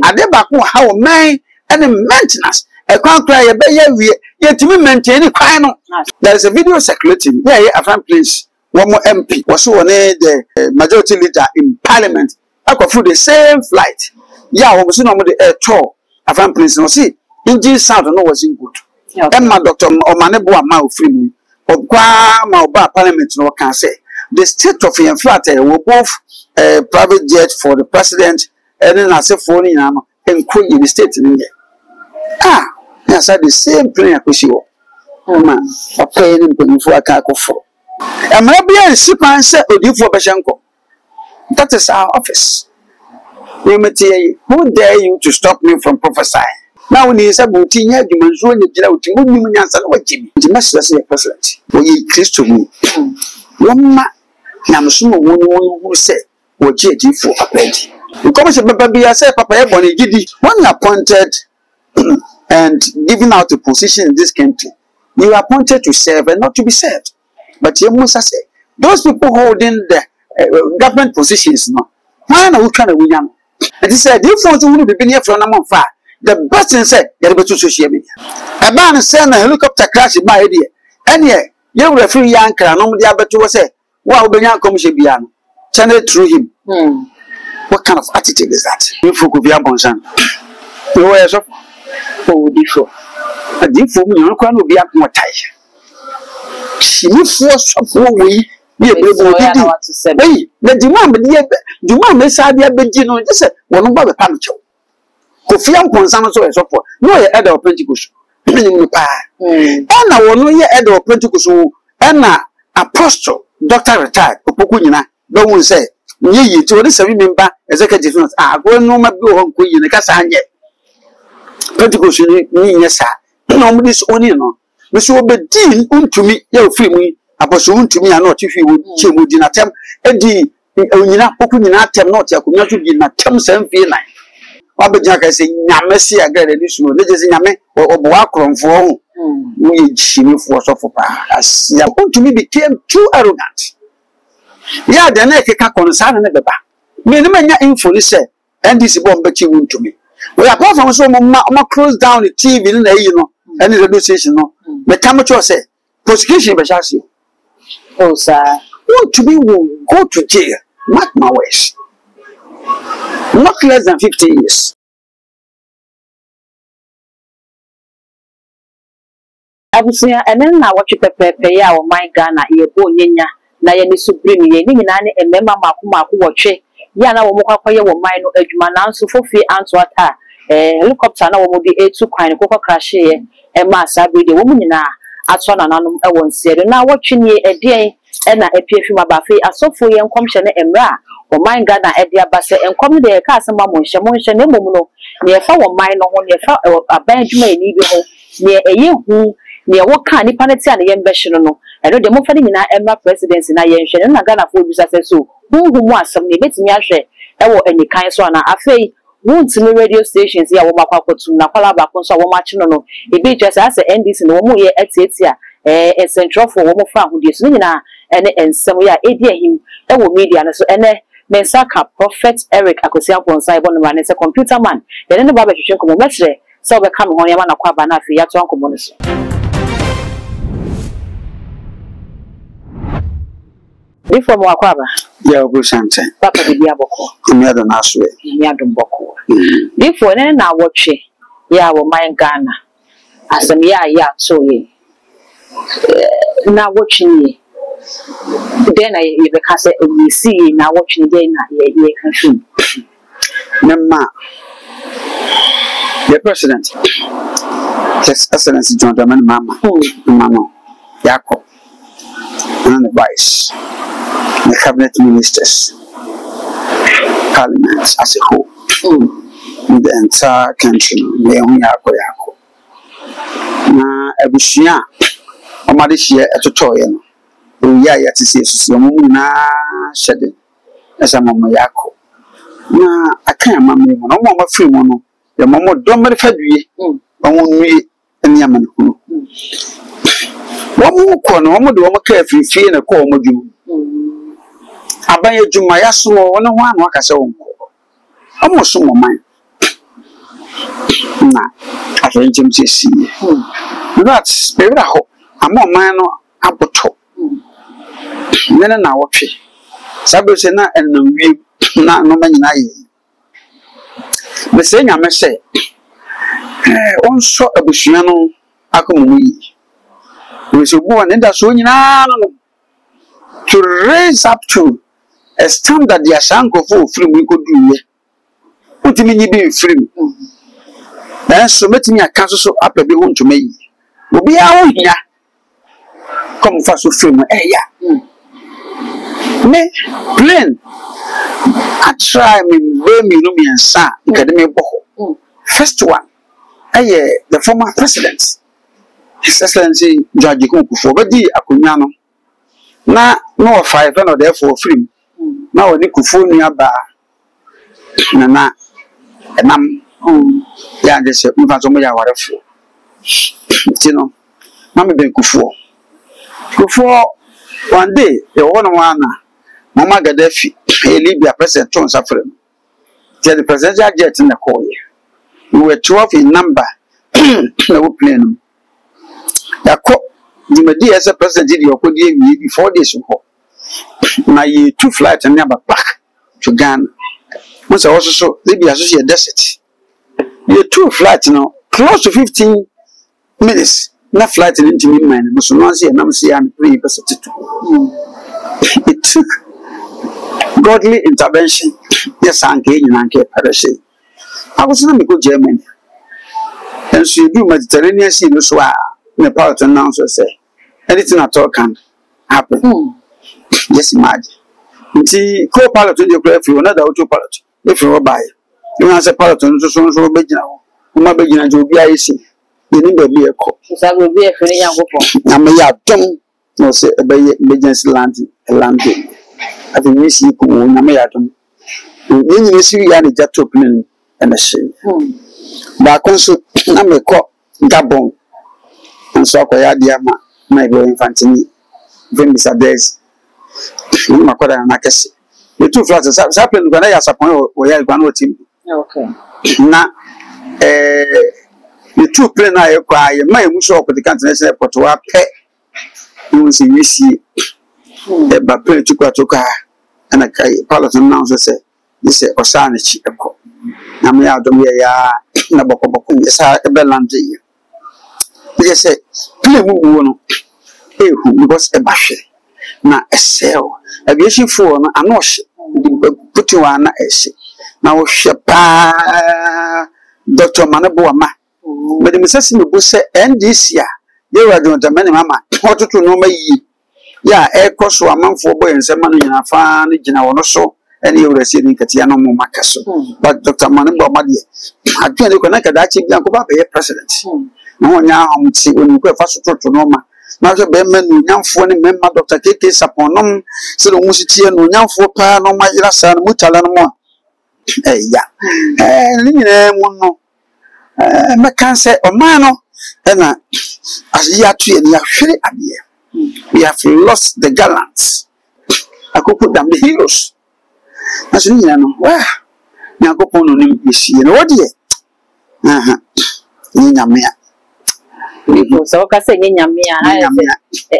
ade ba ko ha wo man and maintenance e kwan kra ye be ye yetimi maintain kwan no. There is a video circulating here a fan place one more MP was one the majority leader in parliament akwafu the same flight yeah we see no mo the air tour a fan place no see engine sound no wasn't good. Emma Dr. Omanebo ama ofiri ogwa ma oba parliament no can say the state of flat were both private jet for the president and then as a phone in the state in India. Yes, the same plane akoshiwo. Man, a plane in for a kakofo. And maybe a super set odifo beshanko. That is our office. Who dare you to stop me from prophesying? Now when he said booty you mention the general to move answer what Jimmy. The message say president. We Christo me. One man Namsumo who said what JG for a plenty. The commission Papa said Papa Bonnie Giddy, one appointed and giving out a position in this country. You are appointed to serve and not to be served. But you must say those people holding the government positions no. Why are we trying to win? And he said, you want to be here from a far. The best thing said, you're able to social media. A man sent a helicopter crash by idea. And yet, you referee young can only able to say, well, Benyan Commission Biano. Channel through him. What kind of attitude is that? You could be a bonsan. You were so different. A different, you can't be up more tight. She forced of way. Wait, the demand may say, Benjino, just one about the pancho. Kofiam Consano so for no head of Pentecost. And I will know your head of Pentecost and apostle, Doctor retired, Opokunina, don't want to say, ye to this remember executive notes. Go no my home queen in the Cassania. Pentecost, yes, sir. Nobody's only no. Monsieur Bedin, Wuntumi, you free me, Apostle Wuntumi, and not if you would change with dinner term, Eddie, Okunina term, not your community dinner term, 7 feet 9. Abijaka say nyamesi agare ni suo ne jesi nyame obo akromfo ho we chimi for so for pa asia Wuntumi became too arrogant ya de na ekeka konsa ne beba me ne manya info ni say NDC bomb bechi Wuntumi we apart from so ma close down the TV na yi no any radio station no me come to say prosecution be shasi oh sir Wuntumi will go to jail mark my words. Not less than 50 years. Abusia and then now what you prepare or my Ghana, ye go yenya, na ye supreme ye nini and member Makuma who watch Yana Womoka or mine Edman so for free answer at her. Helicopter now will be a 2 kind of crash here, and Massa be the woman in at one and I won't say. Now watching ye a day and I appear from a buffet as so for young commission and ra. O my Ghana Edia Basse and come there, Casama Monsha no mono, near 4 mile on near a Benjamin near a year who near what kind of panity and young Bessiono, and the more in our Emma presidents in Ayen and Ghana food as so, who wants some bits in Yashe, or any kind of a fay, Wuntumi radio stations here, Wamako to Napala Baconsa, Wamachino, it be just as the NDC in the year at Setia, a central for Womo Farm who is Nina, and some year 8 year him, and media, and so and Mensaka Prophet Eric Akosia Bonsai Bonman is a computer man. Then in the Baba Kitchen Commometry, so we come on Yamana Kwabana for Yatuan Commonis. If from Wakwaba, Yabushante, Papa de Diaboko, Yadon Aswe, Yadon Boko. Before then, I watch it, Yawo my Ghana, as a ya so ye. Now watching ye. Then I because we see now watching again ye country. Nama the president. His Excellency John Dramani Mama Yako and the vice, the cabinet ministers, parliament as a whole, the entire country, Yako. Na Ebushia Omadishia Etotoyan. Yeah, yet to see some shedding as a mamma Yako. Na I can't mamma, no more free mono, the mamma don't matter for you, only any Yaman who. One more corner, one more do carefully free in a call modu. I buy a Jumayasu or 101 work as a home. Almost some of mine. na afenjem sisi that maybe that ho amon man no aboto nene na wotwe sabe se na enam wi na no manyina yi me se nya me se onso abusua no akomu yi we so bu an da so nyina no to raise up to a standard ya sanko for film we could do Wuntumi nyi bi film so metimi aka so apabe Wuntumi yi obi a wo hia come fa so film ya me plain I try me we me no me ansa academy boho first one the former president His Excellency George Kufuor bedi akonya no na no 5 and therefore film na woni Kufuor ni aba na enam ya de se mfa so mo ya warefo ti no na me be Kufuor one day e won one na mama Gaddafi Libya president ton safre the presidential jet na call we were 12 in number na we plane yakọ the media as a president did yokodi before this ho na ye two flight and never back to Ghana once also Libya so she desert ye two flight now close to 15 minutes na flight into me man so no see na see am 3% it took godly intervention yes anke nyina anke parashe I was na me go Germany and so you do Mediterranean sea no so the pilot announcer say anything at all can happen. Just imagine. The co-pilot in the aircraft, another autopilot. If you buy, you answer pilot on so big now. You might begin to be easy. You need to be a cop. That will be a friend young couple. I may have done no say a emergency landing. I think we see you, I may have done. You see, we had a jet opening and a shame. But also, I may call Gabon. And so I diama my boy infantini when Mr. Days Makoda and Nakasi. The two flats happened when I suppose we are going team. Okay. Na the two plane I acquire my mutual with the international airport to our pet. You will see we see a plane to car and a pilot announcer say this is Osanichi. Namia Domia Naboko is a belandy. They say, play woo because a bashe. Na a cell. Aviation for an osh. Put you on a now shepa Dr. Manabuama. But the necessity will say, and this year, you are doing the many mamma. What to know me? Ya, air cost to a month for boy and some money in a fan, in our so, and you receiving Katiano Makaso. But Dr. Manabuama, I can't connect that chief Yankoba, a president. No nya amti oni ko fa so toto no ma na so be men nyamfo ne memma Dr. KK Saponom se no musitie no nyamfo pa no ma yira sa no mutala no mo ya ni nyina mu no me kan se o ma no na asiya tu ni ahwere ade we have lost the gallants akoko dam the heroes na so nyina no wa nyakopon no ni misie no wode ni nyamea so ka se nyamia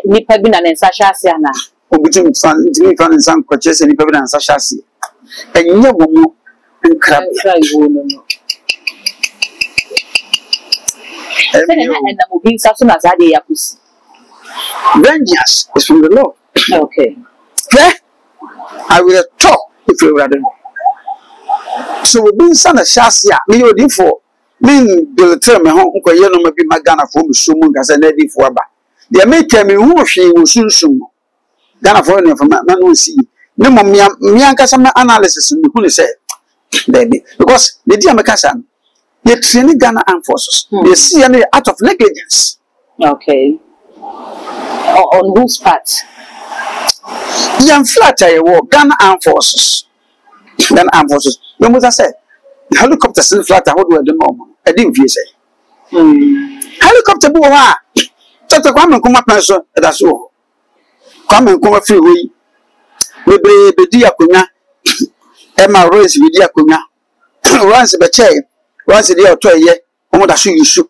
nipa bi na nsa hwase ana obutim fan nsan kwache se nipa bi na nsa hwase enye bomo nkra iwo no no na mo bi nsa so na zade yakusi vengeance is from the Lord. Okay. Yeah? I will talk if you rather. So we been sana shasia me odi for me will tell me how unko ye no ma bi magana for me so mu ngasa na di for aba de me tell me hu hwe wo sunsun Ghana for no for ma no see ne mo me ankasa ma analysis me hu ne say baby because the dia me kasa they train Ghana armed forces they see any out of negligence. Okay. On whose part? Young flat I war Ghana armed forces. Ghana armed forces. You must say helicopters in flat. How do I do more? I didn't feel say. Helicopter boy. Tata kwame kuma penso. That's all. Kwame kuma free way. We be akonya. Emma Rose we di akonya. Once be chair. Once the auto ye. omo da so yusu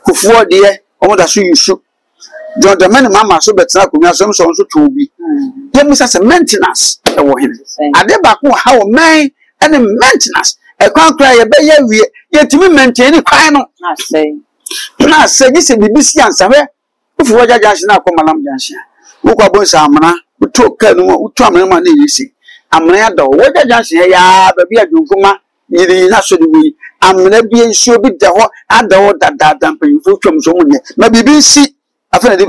kufuo de omo da so yusu John the man mama so betra akonnwa so so to bi yemu say maintenance e wo hen ade ba ko ha wo man and maintenance e kwan kra ye be ye wie ye timi maintain kwan no na say ni se bibisi ansa we ufuo jajanshi na akoma lam janshi wo kwa bon sa amana uto ka no uto amana ma na yisi amana ya do wo jajanshi ya ba bi adwunkuma yiri na so de wi amana bi enso bi de ho adawo dadadan panyifo twam so munye na bibi si after the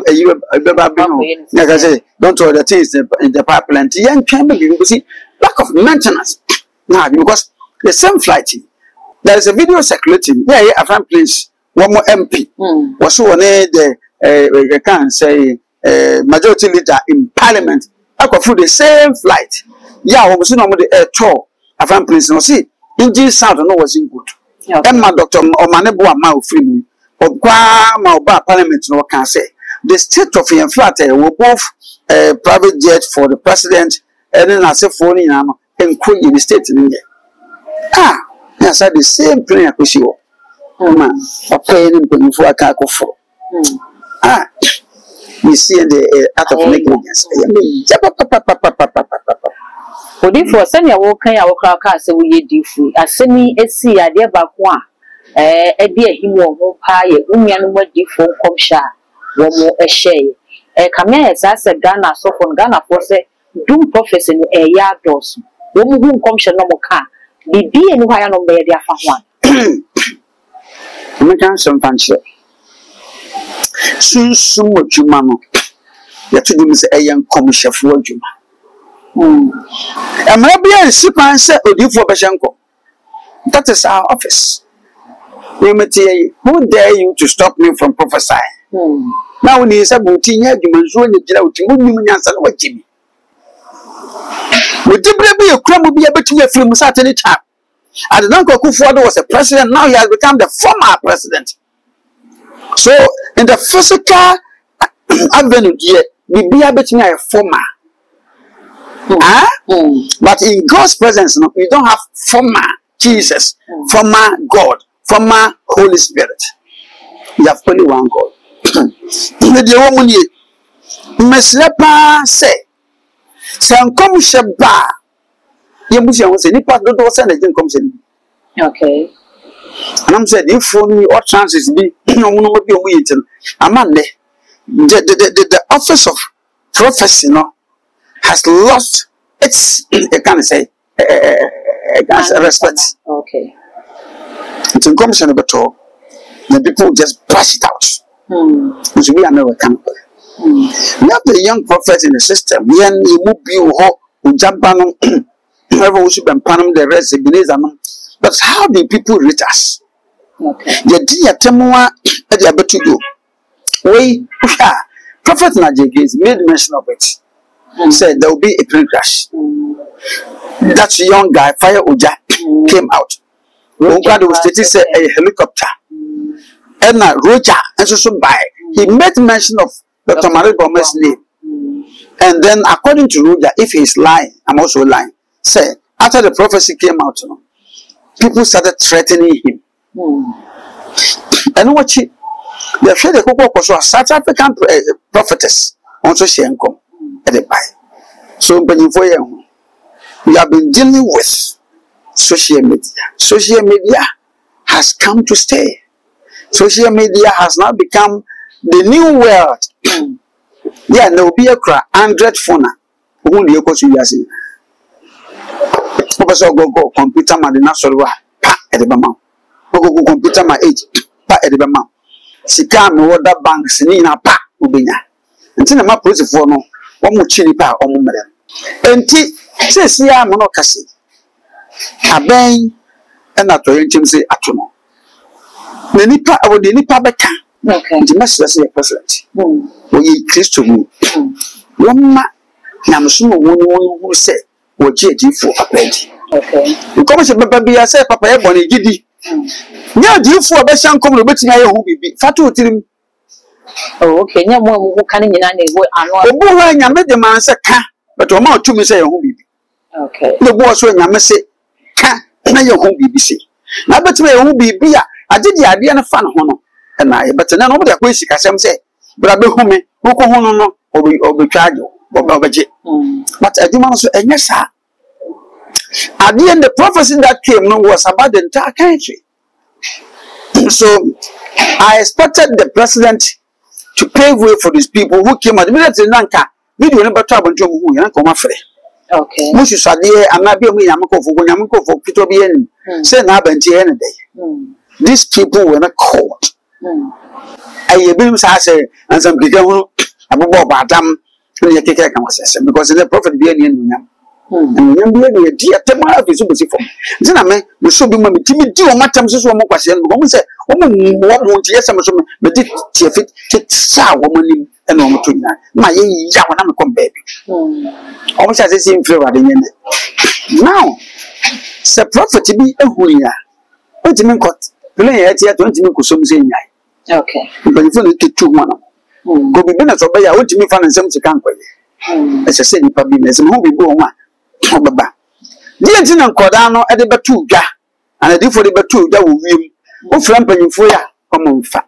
like I say, don't throw the things in the pipeline. Young chamber, you see lack of maintenance. Now, because the same flight, there is a video circulating. Yeah, I found place one more MP. Was so on the can say majority leader in Parliament. I go through the same flight. Yeah, we see normally the air tour. I found place. No see, engine sound no wasn't good. Emma Doctor Omanebo Amau free. My Parliament no can say the state of the flat were both private jet for the president and then I say for in the state in India. Yes, I the same plane I push you. Man, a plane before I can't go for. You see the act of negligence. For senior walking our car, so we do free. As semi see a dear bakwa. Dear him or pie, Union what different comsha, one more a share. Cameras as a Ghana, so from Ghana for say, do prophecy in a yard doors. Woman whom comsha no more car. Be anywhere no bear their fan one. We can some fancy. Soon what you mamma. Yet to do is a young commissioner for you. And maybe a ship answer or do for Bashanko. That is our office. Who dare you to stop me from prophesying? Now, when he is about 10 years, you must run the jail to move me answer what Jimmy. Would the be a crumb will be able to get from Saturday time? And the uncle Kufuor was a president, now he has become the former president. So, in the physical avenue, we be able to be a former. But in God's presence, no, you don't have former Jesus, former God. From my Holy Spirit. You have only one God. The woman ye Meslepa say, San come sheba. You must say, Nipa don't send a gen comes in. Okay. And I'm said, if only what chances be, no one will be waiting. Amande, the office of prophecy no, has lost its, I can't say, respect. Okay. It's in commission of the talk. The people just brush it out. Which we are never coming. We have the young prophets in the system. We are who jump on whoever should be panam the rest of but how do people rate us? The dear Temua at the able to do. We Prophet Najee made mention of it. He said there will be a plane crash. That young guy, Fire Oja, came out. God was stated a helicopter. And Roger and so by. He made mention of Dr. Marie Gomez's name. And then according to Roger, if he's lying, I'm also lying. Say, after the prophecy came out, people started threatening him. And what they said the Coco was a South African prophetess also she income at the buy. So we have been dealing with social media. Social media has come to stay. Social media has now become the new world. Yeah, there will be a 100 phone. Who do you go to Yasi? Go computer man, the national pa at the Bama. Go computer my age, pa at the Bama. Sika me water banks ni na pa ubinya. Until my police for no, one more chili pa or mother. And says ya monocasi. Aben and not to him say atomo. The nipa or the nipa beka. The master say president. We Christo me. One ma Namsumo who said, or JG for a bed. Okay. The commission baby, I said, Papa, Bonnie Giddy. Now, do you for a best young coming between I who be fatu to him? Oh, okay. No more who can in any way. I made the man say, but a more to me say, who be. Okay. The boss when I must say, now your home BBC. Now, but me who be beer. agye di ade na fa no ho no na ye but na no de akwa sika sem say bra be hu me wo ko hu no obetwa agye obegye but adwuma no so enye sa at the end the prophecy that came no was about the entire country. So I expected the president to pave way for these people who came at the minute nanka video never trouble to who yan come afre. Okay. Musu sade anabi omu yamakofo pito bi en say na abanti en dey. These people were not called. Aye bi say say ansam kike hu abobo badam ne keke kan wasese because the prophet bi en nyam. And you be a dear Tamara of his super form. Ziname, we should be mammy Timmy do a matam so much. Woman said, woman, what won't yes, I'm so, but did fit sour woman and no to my young I'm come baby. Almost as I see him flavor in it. Now, Sir Prophet to be a huya. What do you mean, cut? Play at 20 minutes, some saying, okay, but if you get 2-1. Go be minutes obey, I want to me fun and some to come with. As I said, you probably miss and who be born. Baba. The engine and Cordano at the Batuga, and a different Batuga will win. O flamping for ya, common fat.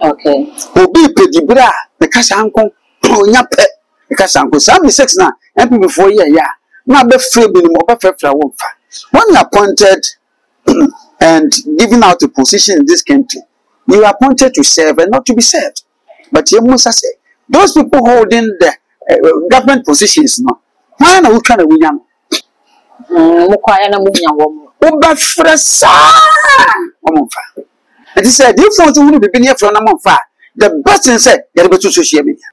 Okay. O be petty bra, the Casanco, oh, yappe, the Casanco, some 6 now, and before ya, not be free being more perfect flower. When you appointed and giving out a position in this country, you are appointed to serve and not to be served. But you must say, those people holding the government positions, no. Why are we trying to win? Oba fresa omonfa it is said if want to be near from omonfa the best thing said you be to social media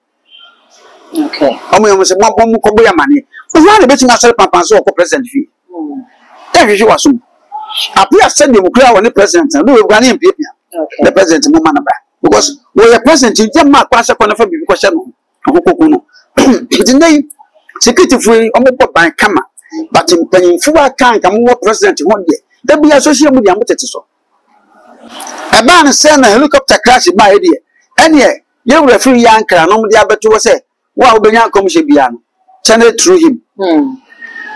okay omo say mo ko boya mane who na be to asori papa so ko president fi e hwe waso apia send dem kura woni president no we gwane mpia the president mo man ba because we are president you ma kwa se kono fa bi ko hye no okoko no today security free omo ko ban kama. But in Pennyfua can't come more president one day. There be a social media so. A man send a helicopter crash by idea. And yet, you referee young can only able to say, well, Benyan Commission Biano. Channel through him.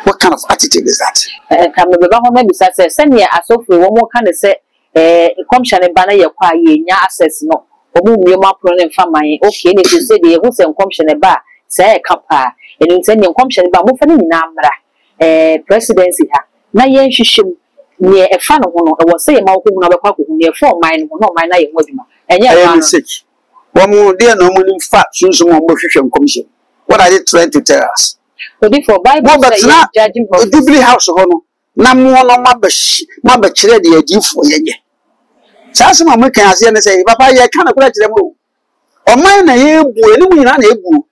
What kind of attitude is that? And come the government maybe says, send me a software one more kind of say, commission and banner your quiet, ya access no. Or your map running from my okay, if you say the who's and commission a bar, say a capa, and you send your commission about moving in Namra. Presidency ha na yen hwehwem ne e fa no ho no e wo se ye ma wo ko na be kwa ko ne for mine no mine na ye ho adwuma enye ba no wo mu de no mu ni fa sunsun mo hwehwem commission. What are they trying to tell us? So before Bible say judging for Jubilee house ho no na mo no ma ba kire de adifo ye ye sa se ma me kan ase ne say papa ye kan na kura kire mo o man na ye bu eni mu nyina na ebu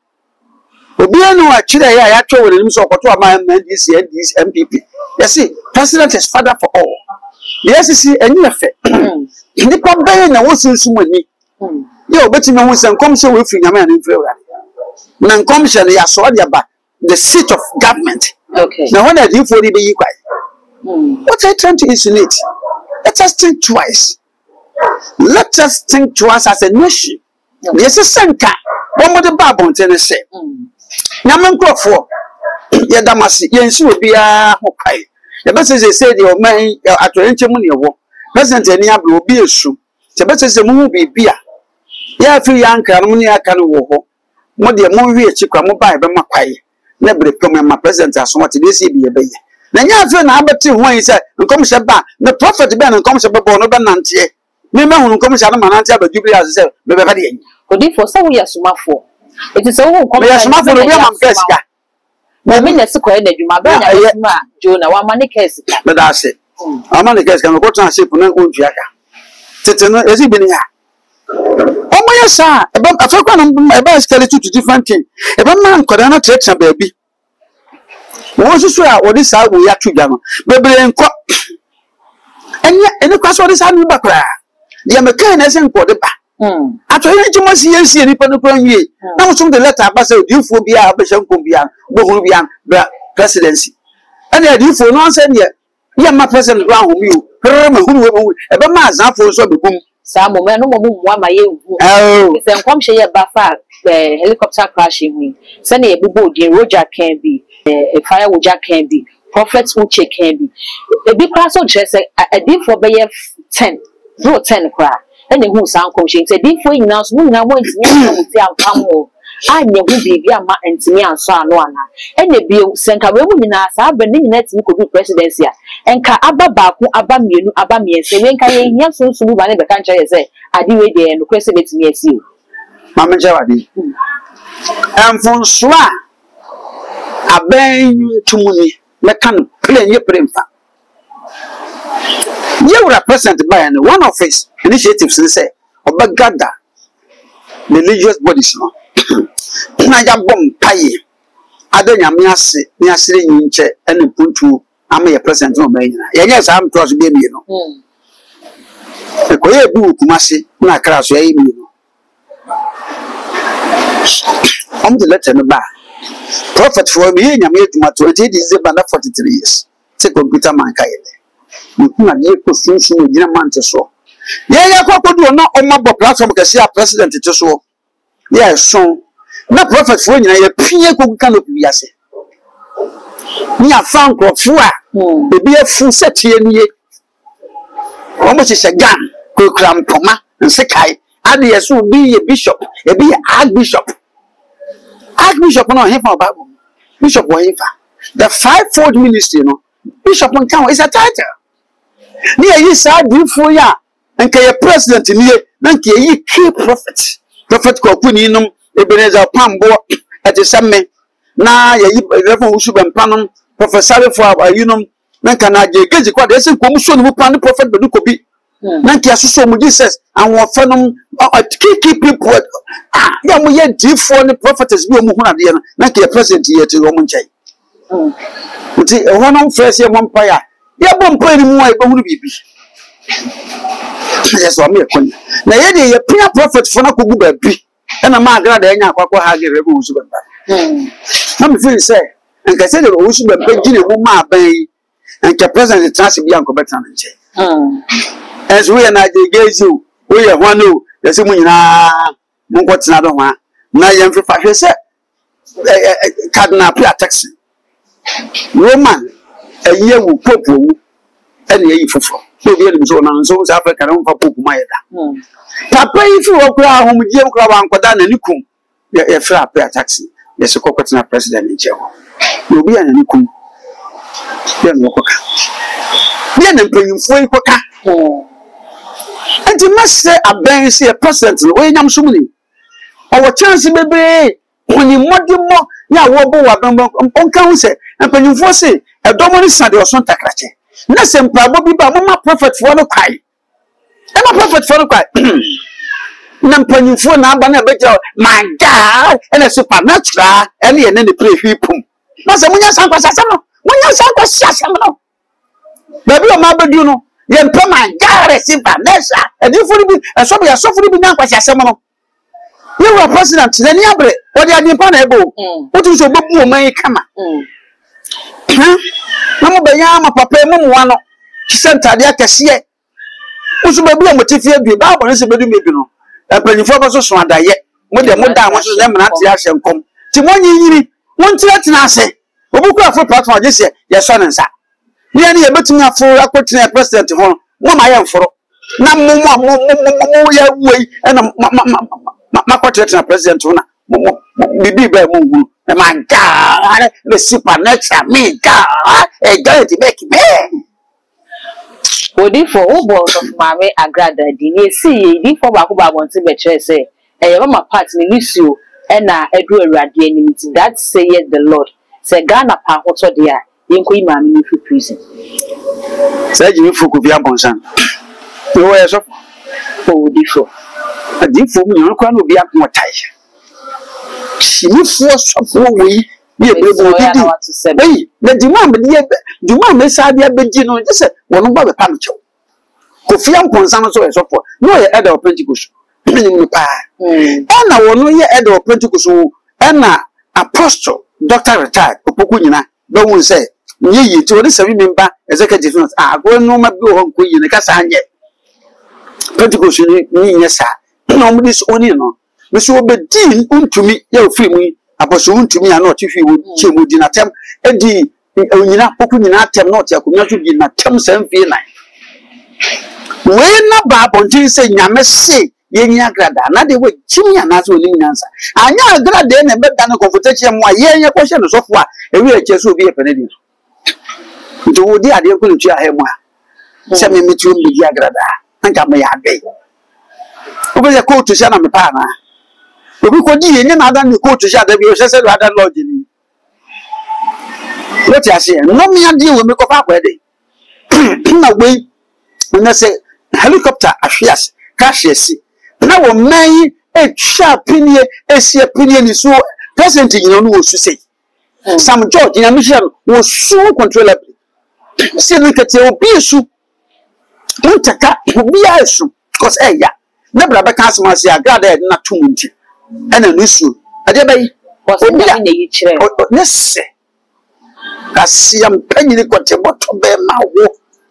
Obi anu a chire ya ya twa wele nim so okoto ama NDC MPP. You see, president is father for all. Yes, see, enyi efe. Nipa baye na wosunsun ani. Ye obetimi hu se nkomse we fi nyame an mfre wura. Na nkomse ya so de ba the seat of government. Okay. Now when the for the be kwai. What I trying to insinuate? Let us think twice. Let us think twice as a nation. Yes, a senka. One more the Bible and say. Yaman Crawford, Yadamasi, Yensu Bia Hokai. The best is they say the man at Renchamunia walk. President Enia will be a shoe. The best is the movie beer. Ya free young Carmonia can walk. More the movie a chicken mobile by Makai. Never come my president as what it is be a baby. Then you have an Abbati when he said, and comes about the prophet Ben and comes about no Benantie. Remember who comes out of Manantia, but Jubilee as well, Beverly. Could for some years, Sumafo. It is all come as my Pesca. My minister called the Juma, Jonah, one money case. But I said, I'm on the case can go to a ship and go to Yaka. Has he been here? Oh, my son, about a token about skeleton to different things. If a man could not take some baby. Once you swear what this I will have to gather. Baby and cop. And yet, and the question is, I'm back. The American isn't for the back. After you must see any penny. Now, some the letter about you for be a Bohubian presidency. And yet, you for nonsense yet. Yeah, my president round you. Who ever mass out for so boom. Some men no more my if them come share buffer helicopter crashing me. Send a bubo, Roger can be a fire with Jack can be. Prophets Uche can be. A big class of dress a deep for BF 10. bro 10 kra ene hu san komhye nti difo nyina so nyina mo ntimi amuti ampamo anye hu bibi ama ntimi anso ano ana ene bi senka we mu nyina sa aba ne nyina timi kodu presidency a enka aba baako aba mienu aba miense we nka ye hia sunsun bu ba ne be kan kire se ade we de no kwese betimi asi o mama jawadi Fonsoa aben tumuni mekan plan ye premfa ye wura present by and one of his initiatives say obagada religious bodies no na ya bom paye adanya me ase me asire nyinche ene puntu ama ye present no ban nyina ye nyesa am to so be mi no ko ye bu kumase na kra so ye mi no the letter me ba prophet for me nyame aduma 20 December 43 years say computer man kayele na ye ko sunsun o gina man te so ye kwakodu na o mabo platform ke sia president te so ye so na prophet for nyina ye pie ko kan obi ase ni afan krofo a ebi afu setie nie o mo se gan ko krampoma nsekai ade ye so bi ye bishop ebi archbishop no hefa Bible bishop wo hefa the fivefold ministry no bishop nkan is a title ni yi sa difo ya nka ye president ni ye na nka yi key prophet ko kuni num Ebenezer Pambo etesemme na ye yi refa wusu bempanom professor for ayunum na nka na je geji kwa de se komu so no pan prophet bedu ko bi na nka so mu Jesus anwo fenom key people ya mo ye difo ni prophetess bi o mu hu na de na nka president ye te o mu nchai nti ehonam first ye mompaya ya bompa ni mu ai ba hu bibi yes o me konya na ye de ye pia prophet for na kogu ba bi na ma agra da enya akwakọ ha gere be wusu bamba na me feel say nka se de wusu bamba gine mu ma ban nka president trans bi anko betan nche as we na je gezu we ye hwanu yesi mu nyina mu nko tena do hwa na ye mfefa hwe se cardinal pia taxi Roman aye wu pope wu ene yi fofo so bi ene so na so South Africa na mfa pope ma yeda papa yi fi wo kura ahomdie kura wa nkoda na nikum ye fra pia taxi ye se kokotena president nche ho obi ana nikum ye no koka ye na mpanyimfo yi koka enti mase aban se president no we nyam sumuni owo chance bebe oni modimo ya wo bo wa bambo onka hu se mpanyimfo se edomo ni sade oso ntakrache na se mpabo bi ba mama prophet for no kwai e ma prophet for no kwai na mpanyimfo na aba na beja my god ene supernatural ene ye ne pray hipum na se munya sankwasa sam no munya sankwasa sam no baby o ma bedu no ye mpa my god supernatural edi furu bi eso bi aso furu bi na kwasa sam no you were president then you abre what you dey pan ebo what you so gbobu o man kama na mo be ya ma papa mu wa no kisentade akese usu bebu o motifi abi ba bo se bedu mebi no epanyifo ba so so adaye mo de mo da mo so na mena te ahye nkom ti mo nyiyiri won tira tena ase obuku afo platform je se ye so ne nsa ni ani ye betumi afo akotena president ho mo ma ye mforo na mo ya wei na makotetena president ho na bibi ba mu hu na my god the supernatural me god e god ti make me odi for boss of mame agrada di ni si di for ba ko ba won ti be chere say e mama part ni nisio e na edu awurade anim ti that say the lord say Ghana pa hoto de a yenko imame ni fi prison say jimi fuku bia bonsan yo we so odi for adi fo mu yon kwa no bia ko tai shimifo sofo we bi ebrebo didi ei na djuma me sa bia beji no je se wono gba be pam chew ko fia nkonsan no so e sofo no ye elder of Pentecost ni pa na wono ye elder of Pentecost na apostle doctor retired opoku nyina be won se nye yi ti woni 7 member executive note go no ma bi ho nko yi ne ka sa anye Pentecost ni nyesa na omudi so oni no me so obedi Wuntumi ya ofiri mu apostle Wuntumi ya na otifi wo chemu di na tem edi onyina poku nyina tem na otia komya so di na tem 7 9 we na ba bontin say nyame se ye agrada na de we chimya na so ni nyansa anya agrada na be da na comfortation mu a ye kwhye no sofo a ewi eche so obi e penedi nti wo di ade ko letu ahe mu a se me metu mi di agrada nka me ya be obi ye ko to sha na me pa na obi ko di ye ni na da ni ko to sha da bi o se do ada lodge ni what you say no me ade we me ko fa kwa de na we na say helicopter affairs crashes na wo man e twa pinie esi pinie ni so president you know wo su say Sam George na mission wo su controllable se no kete obi su ntaka obi asu because ya na bra be kan asma se agrada na tumunti ena no su ade bai obi na yi kire ne se asiam panyi ni kote boto be ma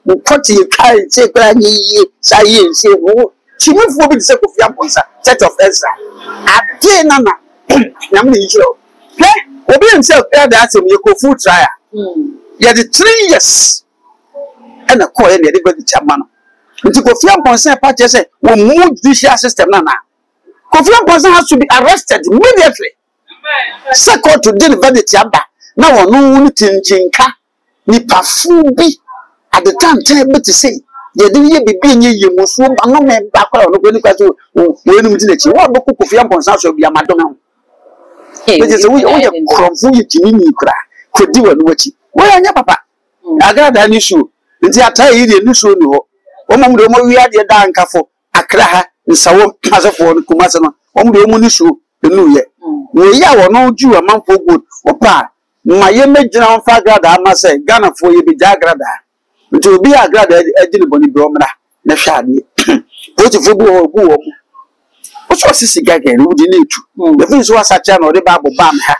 wo kote yi kai se kra nyi yi sa yi se wo chimufo bi se ko fia ponsa set of Ezra ade nana nyam ni yiro he obi himself da asem ye ko full trial ye the 3 years and a call any anybody chairman nti ko fia ponsa pa che say wo mu judicial system nana ko fia ponsa has to be arrested immediately second to deal verdict aba na wono ni tinchinka ni pafu bi at the time tell me to say ye dey ye bibi nye ye musu ba no me ba kwa no ko ni kwa so we nu ti na chi wo boku ko fia ponsa so bia madom ho we just we ye kromfu ye tini ni kra ko di wanu wachi we anya papa agrada ni su nti atai yi ni su ni ho o mo do mo wi ade da nkafo akra ha nsawo asefo kumase no o mo do mo ni su enu ye we ya wo no ju amanfo good opa ma ye megyina on fa agrada ama se Ghana fo ye bi agrada nti obi agrada agini boni bi omra na hwa ade oti fo bu wo mo o so sisi gaga ni wudi netu the things was such an ode ba bam ha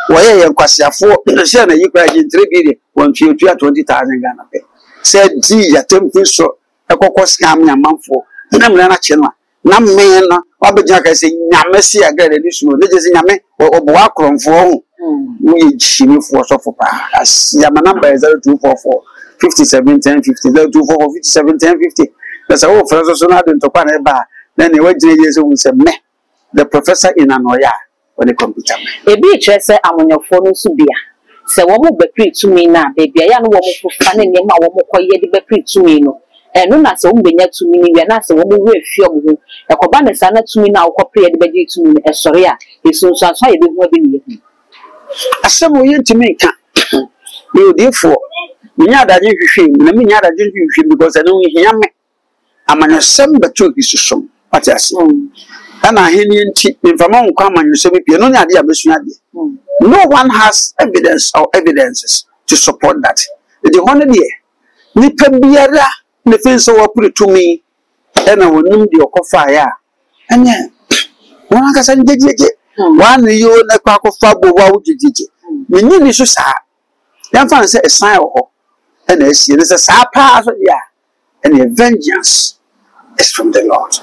wo ye yankwasiafo se na yi kwa jintre bi de won twa 20,000 Ghana pe se di ya tempu so ekokọ scam nya manfo na mra na che no na me no wabegya ka se nyame se agrada ni su ne je se nyame obo akromfo ho we chini for so for pa ya my number is 0244 57 10 50 0244 57 10 50 that's all for so na don to pa na ba na ne wagire ye so we me the professor in anoya on the computer e bi kire se amonyofo no su bia se wo mo bakri tumi na bebia ya no wo mo fufa ne nyema wo mo koye de bakri tumi no no na se wo benya tumi ni wi na se wo mo we fie mo ho ekoba ne sa na tumi na wo kopre de beji tumi no esore a eso so aso ye be hu abi ne ye asemo ye ntimi ka me odifo nya adaje hwehwe na me nya adaje hwehwe because no hia me amanyosem beto isusom what you say ana hini nti mfama nkwa amanyosem pie no ne ade abesu ade no one has evidence or evidences to support that the honor there ni pabiara ne fenso wa put to me ena wonum de okofa ya anya won aka san jejeje wan yo na kwa kofa bo wa wujijije menyi ni so saa yan fa say a sign ho ena asie ne say saa pa so dia and vengeance is from the Lord.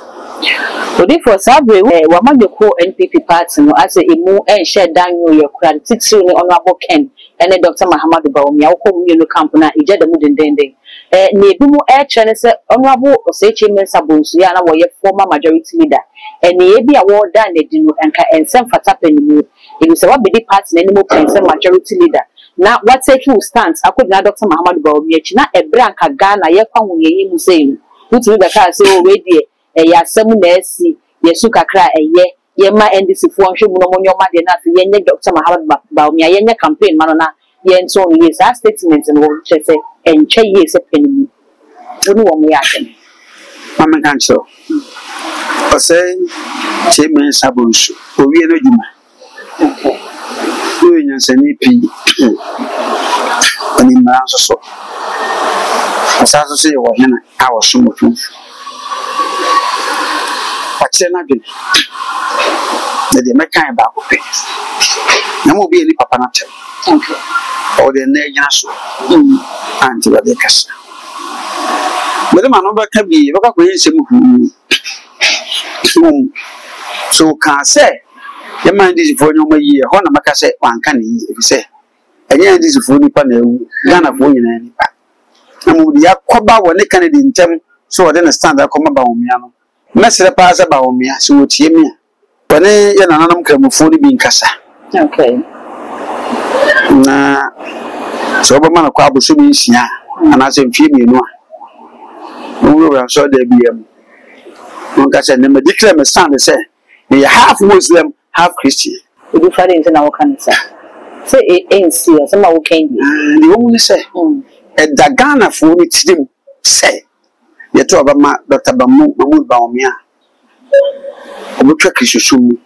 So therefore, Sabre, wama de ko NPP party no as a emu share danyo ye kura titiri ni honorable Ken ene Dr. Mahamadu Bawumia wo mu no camp na ije da mu dendende na ebi mu chere se honorable Osechi Mensa Bonsu ya na wo ye former majority leader ene ebi a wo da na di no enka ensem fata panimu ebi se wa be di party na ni mo ensem majority leader na what take you stance akodina Dr. Mahamadu Bawumia chi na ebra anka Ghana ye kwa hunye mu sei Wuntumi be ka se o we die ya semu na esi yesu kakra ye ma NDC fo nhwe mu no nyoma de na ye nye Dr. Mahamadu Bawumia ye nye campaign mano na ye nso ye sa statement no che se enche ye se penimu wonu wo mu ya den mama kancho o say chairman sabonsu o wie no djuma o yen sani pi ani ma so asaso se wo hena a wo so mutu na bi na de mekan ba ko pe na mo bi ni papa na te okay o de na nya so anti ba de kasa bele ma no ba ka bi ba ko yin se mu so ka se ye man dis fo nyoma yi ho na maka se wan ka ni e bi se enye dis fo ni pa na ewu Ghana fo nyina ni pa na mo di akoba wo ne Canada ntem so what then stand come about me no message pass about me so what tie me when ye nananam kramofo ni bi nkasa okay na so ba man kwa aboso bi nsia anase mfie mienu a wo so da biem no nkasa ne me declare me stand say me half Muslim half Christian you find in na can say ANC or some can the woman say e dagana fo ni tidim say ye to obama Dr. Mahmoud Bawumia obutwa kisusumu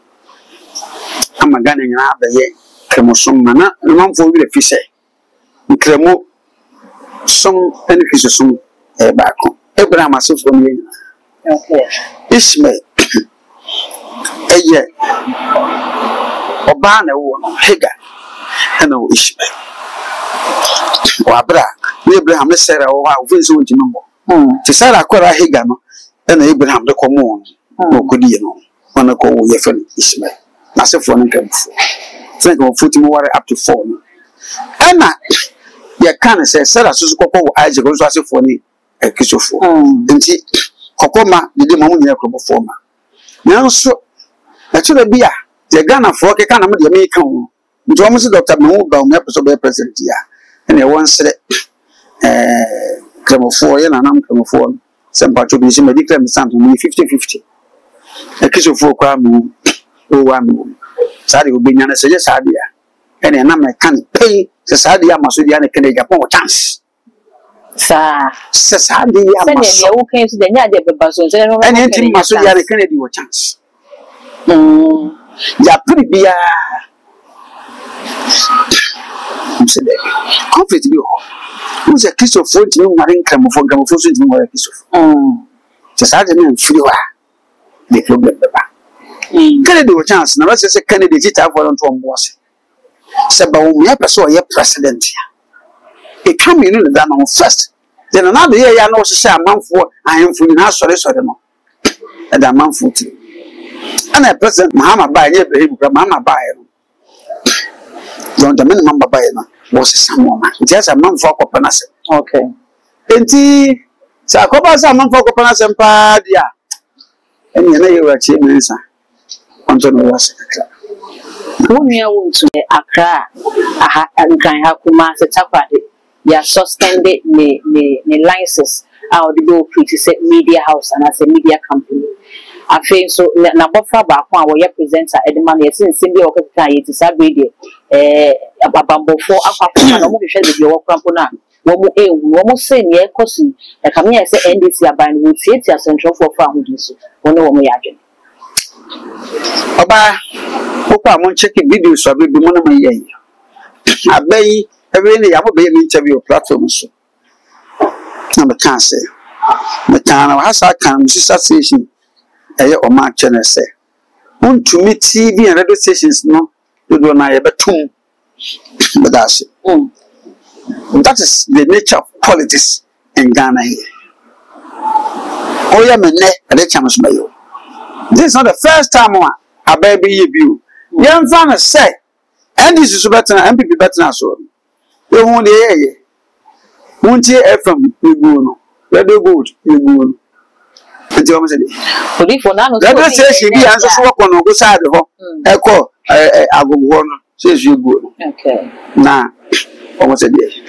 amagana nyina abaye kremosum mana manfo wi le fise kremo som en kisusumu e baako Abraham asofo mi okay Ishmael eye oba na wo no Hagar ana wo Ishmael wa Abraham ne Sarah wo ha wo so ntimi mbo ti Sarah akora Hagar no ana Abraham de komo no kodi no wana ko wo ye fani Ishmael na sefo no nkamfo think of footing ware up to 4 no ana ye kan say Sarah so kokko wo Isaac so asefo ni ekisofo nti kokoma de mamu nyina krobo forma nanso atuna bia ye Ghana fo ke kana me de me kan wo nti wo se Dr. Mahmoud Bawumia so be president ya ene won sere kremofo ye nanam kremofo sempacho bi se medical stand me 50-50 ekisofo kwa mu o wa mu sare obenya na se je sade ya ene na me kan pay se sade ya maso dia ne kene Japan chance sa se sade ya maso se ne wo kan so de nya de beba so se no ene nti maso dia ne kene di wo chance ya pribia msede conflict bi ho mse Christopher ntimi mari nkramofo so ntimi mari Christopher se sade ne mfiri wa the problem beba Kennedy wo chance na wase se Kennedy tita for nto mbose se Bawumia pese o ye president ya e kam inu ne da no first then na de ya na wo se amanfo ahemfo ni na sore no e da amanfo ti ana president Muhammad ba ye Ibrahim kra Muhammad ba ye no don da men mamba ba ye no wo se samoma just amanfo akopana se okay enti sa akoba sa amanfo akopana se mpa dia enya na ye wa chi mensa onto no was Wunya Wuntumi Accra aha nkran ha kuma se takwade ya suspended ne license out the go pretty media house and as a media company afen so na bofa ba kwa wo ye presenter edman ye sinsin bi okaka ye ti sabe de abambofo akwa na mo hwehwe de bi wo krampo na wo mo wo mo se ne ekosi e kam ye se NDC aban wo tie central for fa hodi so wo ne wo mo ya adwen Oba okwa mo check video so be mo na me ye abai every day am be me interview platform so na me kan say me kan na hasa kan sister station eye o ma channel say Wuntumi TV and radio stations no do na ye betum but that's it. That is the nature of politics in Ghana here. Oh yeah me ne ade chamos mayo. This is not the first time a baby you. Young fan say, and this is better than MPP better than so. You won't hear won't hear FM, you go. Let the boat, you go. And you almost said, let us say she be answers work on go side of her. Echo, I go one, says you go. Okay. Now, almost a day.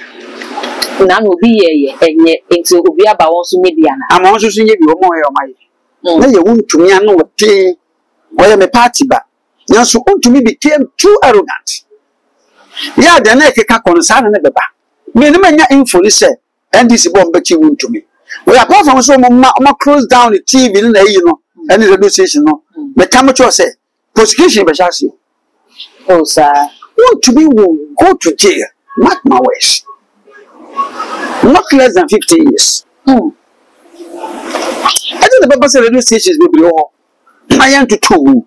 None will be here, and yet into Ubia Bawansu Mediana. I'm also seeing you more of my. Na ye Wuntumi anu wote oya me party ba nyanso Wuntumi became too arrogant ya de na ekeka konsa na beba me ne manya info ni se NDC bomb be chi Wuntumi we apart from so mo close down the TV na yi no and the radio station no me come to say prosecution be shasi oh sir Wuntumi will go to jail mark my words not less than 15 years I think the purpose of radio stations will be all. I am to two.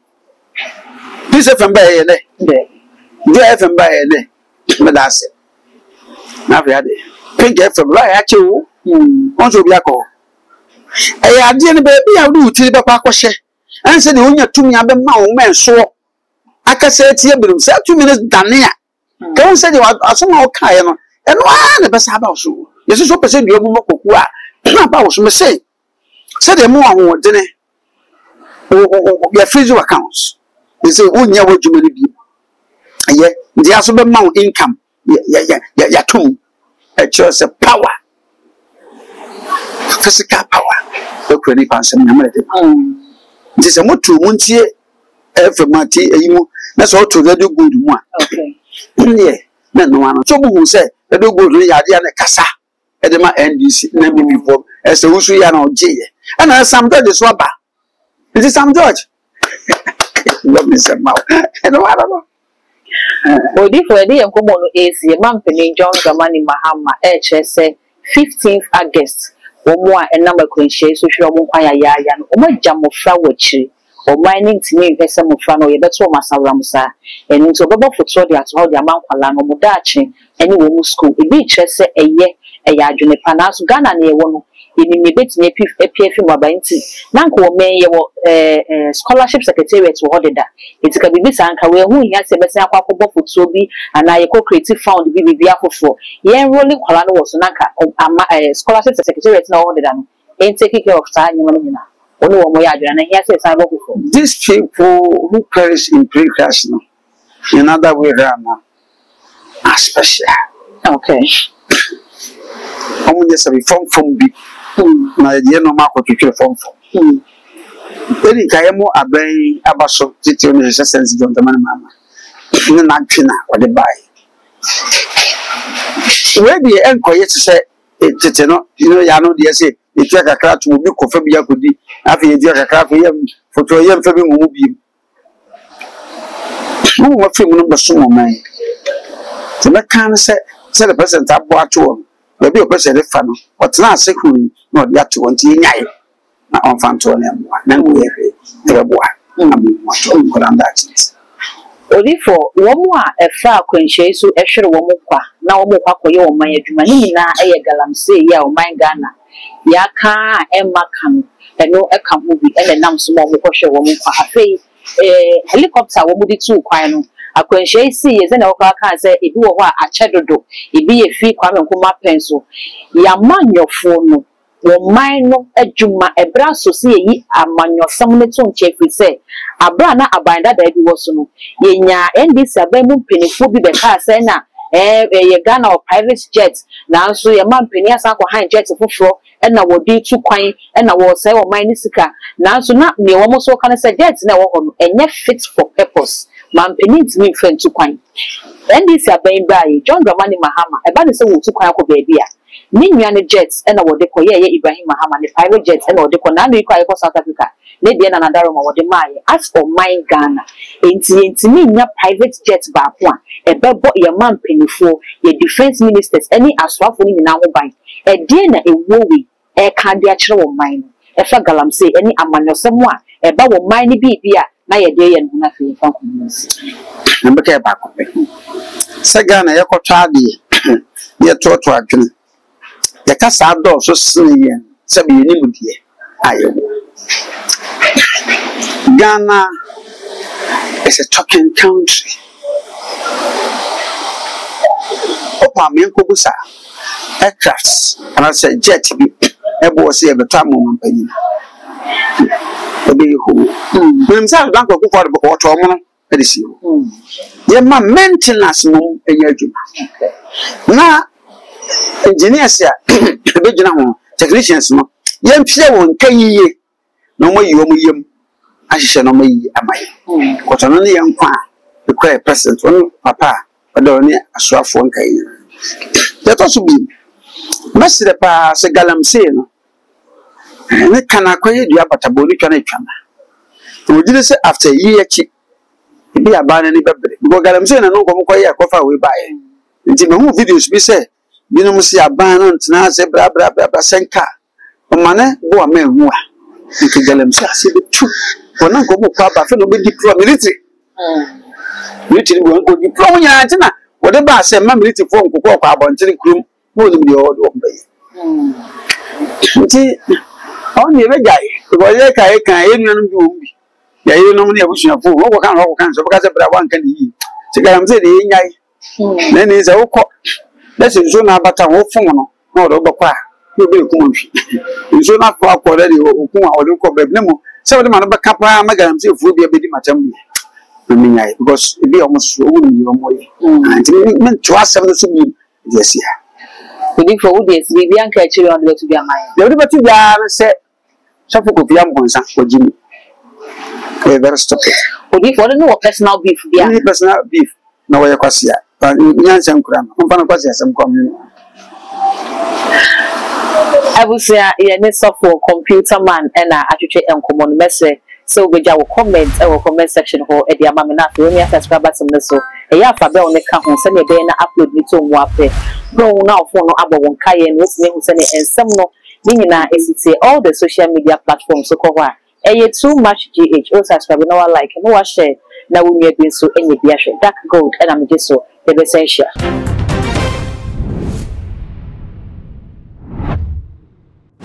This FM by a day. The FM by a day. But that's it. Now we had it. Pink FM right at you. Also be a call. I didn't baby. I do till the park was share. And said the only 2 men so. I can say it's here, but 2 minutes done here. Don't say you are somehow kind and one the best about you. Yes, so percent you are more. About me say. said the more on dinner. Your physical accounts. They say, oh, yeah, what you may be. Yet, the also be mount income. Yeah, too. A choice of power. Physical power. The credit pass and this is a more to Muntie, every Mati, that's all to the good one. Okay. Yeah, no one. So who said, the do good, Yadiana Casa, Edema NDC, never before, as a Usuyan J. And as some judges swabber. Is it some judge? Love me some mouth. And I don't know. Body for a day and come on is your mum penny John Gamani Mahama, HS 15th August. One more and number queen shades, so she won't fire yan, or my jam of flower tree, or mining to me, some of Frano, that's what Massa Ramsa, and into Baba for Trodia to hold your mouth along Modachi, any woman school, a beach, a year, a yard, and a panas, Ghana near one. In the bit near PF Mabanti, Nanko may scholarship secretariat to order that. It's a baby sanka where who has a best for Sobi and I co creative found the BBB for. Yeah, rolling Colano was Nanka, scholarship secretariat no order than ain't taking care of time. Only one more and he has said, these people who perish in pre-class, in other way around, are special. Okay. I'm just a from big. Na ye no mako twetwe fomfo eni kayemo aban abaso titio ne sense don tamana mama ni na twena ode bai we bi enkoye se tete no ya no de se etwa kakra to obi kofa bi akodi afi ye dia kakra ko yem foto yem fa bi mu bi mu wa fi mu no baso mo man te me kan se the president abo ato maybe a person if fan, but not secretly, not yet to want to yay. Not on Fantonia, then we have a boy. I'm that. Only for one more a far quench, so a sure woman, now more your my Jumanina, a galam say, ya, my Ghana. Yaka, Emma can, and no account will be and a small woman for a face. A helicopter will be too quiet. A quenche see is an oka say, if you are a cheddar, it be a free crime and come pencil. Ya man your phone, your mind a juma, a brass so see ye a man your summon check we say. A brana a binder that you was no. Ye nya and this a bemu penny food be the car say na. Ye gun or private jets. Now so your man penny as uncle hind jets for floor. And I will do 2 coin, and I will say, oh, my Nisika. Now, so not me almost so can I say jets now, and yet fits for purpose. Man, needs me friend 2 coin. And this are being by John Dramani Mahama, a band is a 2 coin for baby. Many jets, and I will declare Ibrahim Mahama, the private jets, and I will declare for South Africa. Maybe another room or the Maya. As for my Ghana, ain't me private jets back one. A bed bought your man penny for your defense ministers, any as well for in our bank. A dinner a wowie. A candy actual mine. A fagalam say any amano someone. A bow of mine be beer. Na a day and nothing from community. Number care back of me. Sagana, Yako Chardy, near Tortuakin. The Casa door so sneering, Sabi Nimudia. Ghana is a talking country. Opa Minkobusa. Aircrafts, and I said, jet be a boss here, but time on penny. The big who himself don't go for the water, it you. Your man maintenance moon in your juma. Now, engineers here, the general technicians, no, young people won't pay ye. No more you, I shall know me, am I? What an only young quan, the cry present, one papa, but only a swap one cane. That also be. Must the pass a galam say no. And it can acquire the abataboli can a chama. We did say after a year cheap. It be a ban any baby. Go galam say no come quite coffee we buy. Until the whole videos be said, you know, see a ban on Tana, bra bra bra senka. A man, go a man more. You can galam say, I see the truth. For not go papa, for nobody deploy military. Military won't go deploy your antenna. Whatever I say, my military phone could walk about until the crew. Wouldn't be all obey. See, only a guy, because I can't do. Yeah, you know, we should have all kinds of because one can eat. So I'm saying, then is a cock. That's a zone about a whole phone, not over. to be country. You should not talk already or come back. No, some of them are not couple. I'm going to say, food be a bit much. Because it be almost so and meant to us 70 yes, yeah. We for this, we can't catch you on the to be a mind. The liberty said, Suffolk of young ones for Jimmy. Very stupid. Would you for no personal beef? Yeah, personal beef. No way, Quasia. But Yansan Cram, Quasia, some community. I will say, a software computer man and I actually am common message. So we will comment our comment section for Eddie Amamina, only subscribers on the so. A year for Bell on the account, send a day and upload me to Wape. No, now for no other one Kayan, what's name send it and some no. Nina is all the social media platforms so cover. Too much GH, all subscribe, no one like, no one share. Now we have been so any dark gold, and I'm just so the essential.